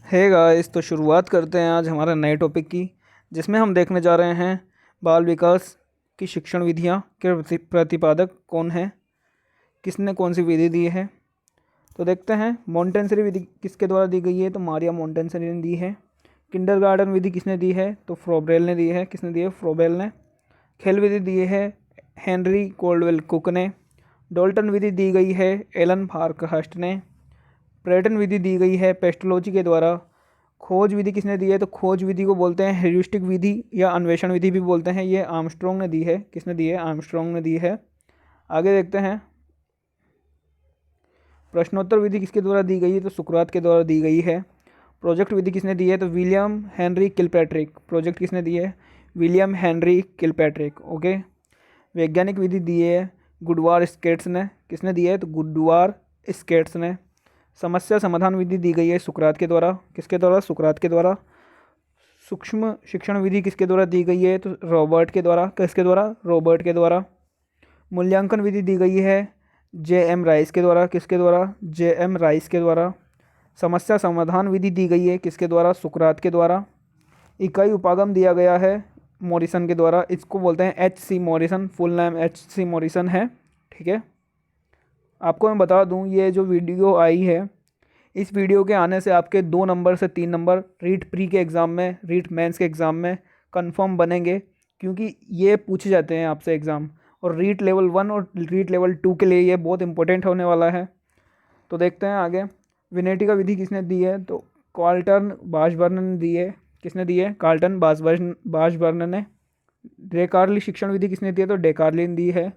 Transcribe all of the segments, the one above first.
है गाइस, तो शुरुआत करते हैं आज हमारे नए टॉपिक की, जिसमें हम देखने जा रहे हैं बाल विकास की शिक्षण विधियाँ के प्रतिपादक कौन है, किसने कौन सी विधि दी है। तो देखते हैं मॉन्टेसरी विधि किसके द्वारा दी गई है, तो मारिया मॉन्टेसरी ने दी है। किंडरगार्टन विधि किसने दी है, तो फ्रोबेल ने दी है। किसने दी है? फ्रोबेल ने। खेल विधि दी है हेनरी कोल्डवेल कुक ने। डोल्टन विधि दी गई है एलन फारकहस्ट ने। प्रेटन विधि दी गई है पेस्टोलॉजी के द्वारा। खोज विधि किसने दी है, तो खोज विधि को बोलते हैं हेरिस्टिक विधि या अन्वेषण विधि भी बोलते हैं। ये आर्मस्ट्रॉन्ग ने दी है। किसने दी है? आर्मस्ट्रॉन्ग ने दी है। आगे देखते हैं प्रश्नोत्तर विधि किसके द्वारा दी गई है, तो सुकरात के द्वारा दी गई है। प्रोजेक्ट विधि किसने दी है, तो विलियम हेनरी किलपैट्रिक। प्रोजेक्ट किसने दी है? William Henry Kilpatrick. ओके। वैज्ञानिक विधि दी है गुडवार स्केट्स ने। किसने दी है, तो गुडवार स्केट्स ने। समस्या समाधान विधि दी गई है सुकरात के द्वारा। किसके द्वारा? सुकरात के द्वारा। सूक्ष्म शिक्षण विधि किसके द्वारा दी गई है, तो रॉबर्ट के द्वारा। किसके द्वारा? रॉबर्ट के द्वारा। मूल्यांकन विधि दी गई है जे.एम. राइस के द्वारा। किसके द्वारा? जे.एम. राइस के द्वारा। समस्या समाधान विधि दी गई है किसके द्वारा? सुकरात के द्वारा। इकाई उपागम दिया गया है मॉरिसन के द्वारा। इसको बोलते हैं H.C. Morrison. Full name H.C. Morrison है। ठीक है। आपको मैं बता दूं, ये जो वीडियो आई है, इस वीडियो के आने से आपके 2 नंबर से 3 नंबर रीट प्री के एग्ज़ाम में, रीट मेंस के एग्ज़ाम में कंफर्म बनेंगे, क्योंकि ये पूछे जाते हैं आपसे एग्ज़ाम। और रीट लेवल 1 और रीट लेवल 2 के लिए ये बहुत इंपॉर्टेंट होने वाला है। तो देखते हैं आगे। विनेटिका विधि किसने दी है, तो कार्ल्टन बाशबर्न ने दी है। किसने दी है? कार्ल्टन बाशबर्न ने। डेकार्ली शिक्षण विधि किसने दी है, तो डेकार्ली ने दी है।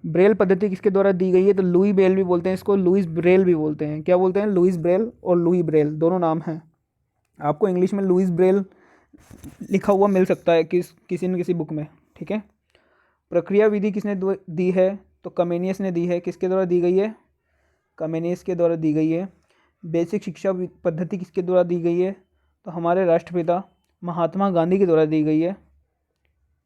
ब्रेल पद्धति किसके द्वारा दी गई है, तो लुई ब्रेल भी बोलते हैं इसको, लुइस ब्रेल भी बोलते हैं। क्या बोलते हैं? लुइस ब्रेल और लुई ब्रेल दोनों नाम हैं। आपको इंग्लिश में लुइस ब्रेल लिखा हुआ मिल सकता है किसी न किसी बुक में। ठीक है। प्रक्रिया विधि किसने दी है, तो कमेनियस ने दी है। किसके द्वारा दी गई है? कमेनियस के द्वारा दी गई है। बेसिक शिक्षा पद्धति किसके द्वारा दी गई है, तो हमारे राष्ट्रपिता महात्मा गांधी के द्वारा दी गई है।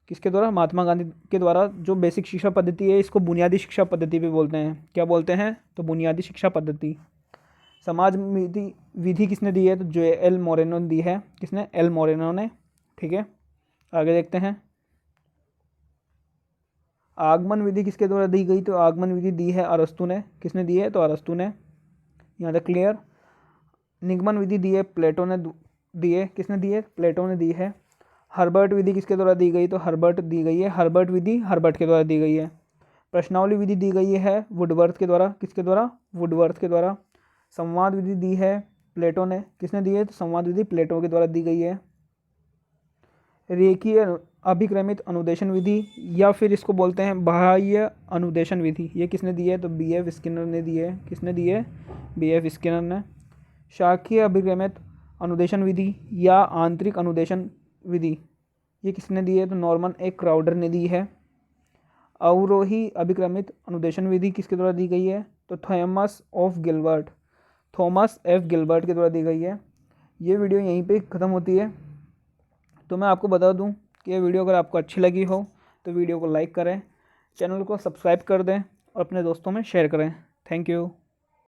किसके द्वारा? महात्मा गांधी के द्वारा। जो बेसिक शिक्षा पद्धति है, इसको बुनियादी शिक्षा पद्धति भी बोलते हैं। क्या बोलते हैं? तो बुनियादी शिक्षा पद्धति। समाज विधि किसने दी है, तो J.L. मोरेनो ने दी है। किसने? एल मोरेनो ने। ठीक है। आगे देखते हैं आगमन विधि किसके द्वारा दी गई, तो आगमन विधि दी है अरस्तु ने। किसने दी है? तो अरस्तु ने। यहाँ तक क्लियर। निगमन विधि दी है प्लेटो ने दी है। किसने दी है? प्लेटो ने दी है। हर्बर्ट विधि किसके द्वारा दी गई, तो हर्बर्ट दी गई है। हर्बर्ट विधि हर्बर्ट के द्वारा दी गई है। प्रश्नावली विधि दी गई है वुडवर्थ के द्वारा। किसके द्वारा? वुडवर्थ के द्वारा। संवाद विधि दी है प्लेटो ने। किसने दी है? तो संवाद विधि प्लेटो के द्वारा दी गई है। रेखीय अभिक्रमित अनुदेशन विधि, या फिर इसको बोलते हैं बाह्य अनुदेशन विधि, ये किसने दी है, तो B.F. स्किनर ने दी है। किसने दी है? B.F. स्किनर ने। शाखीय अभिक्रमित अनुदेशन विधि या आंतरिक अनुदेशन विधि, ये किसने दी है, तो नॉर्मन ए क्राउडर ने दी है। अवरोही अभिक्रमित अनुदेशन विधि किसके द्वारा दी गई है, तो थॉमस एफ गिलबर्ट के द्वारा दी गई है। ये वीडियो यहीं पे ख़त्म होती है। तो मैं आपको बता दूं कि ये वीडियो अगर आपको अच्छी लगी हो तो वीडियो को लाइक करें, चैनल को सब्सक्राइब कर दें और अपने दोस्तों में शेयर करें। Thank you.